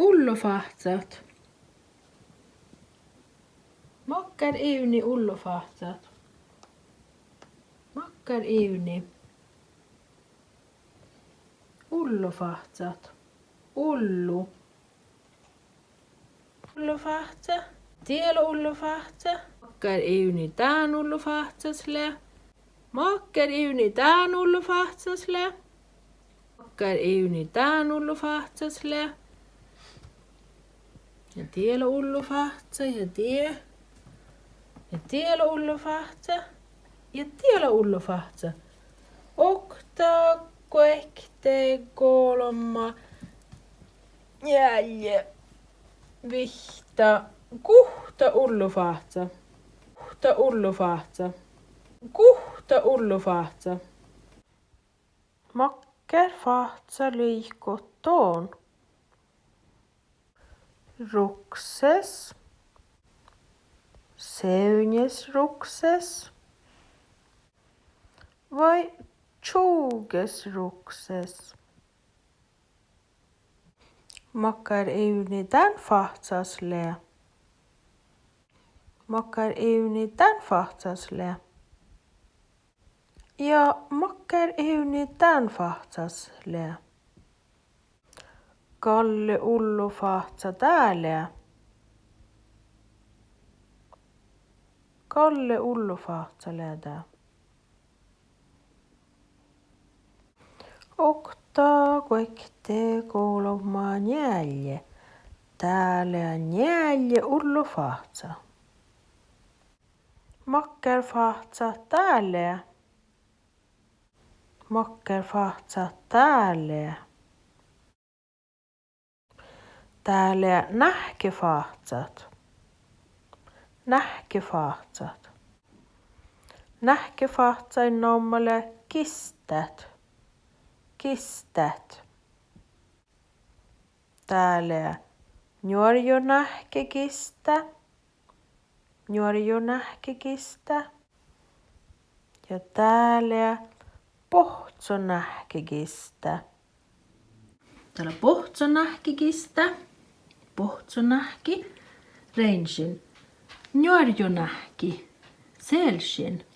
Ullofahtsat. Mokkar ivni ullofahtsat. Mokkar ivni. Ullofahtsat. Ullu. Ullofahtsa. Tielo ullofahtsa. Mokkar ivni tän ullofahtsasle. Mokkar ivni tän ullofahtsasle. Mokkar ivni tän ullofahtsasle. Ja tielo ullofahtsa ja tie. Ja tielo ullofahtsa. Ja tielo ullofahtsa. Okta koekte kolma. Jäljä. Vihta. Kuhta ullofahtsa. Kuhta ullofahtsa. Kuhta ullofahtsa. Mokker fahtsa liikotoon. Rukses. Seunjes rukses. Vai tjuges rukses. Mokkar ivni tän fahtsasle. Mokkar ivni tän fahtsasle. Ja mokkar ivni tän fahtsasle. Kalle ullofahtsa täällä. Kalle ullofahtsa lädä. Okta koekte kolma njälje. Täällä njälje ullofahtsa. Mokker fahtsa täällä. Mokker fahtsa täällä. Täällä nähkefahtsat. Nähkefahtsat. Nähkefahtsain nommalle kistät. Kistät. Täällä njorjo nähkekistä. Njorjo nähkekistä. Ja täällä pohtso nähkekistä. Täällä pohtso nähkekistä. Pohtso nähki. Reinsin. Njorjo nähki. Selsin.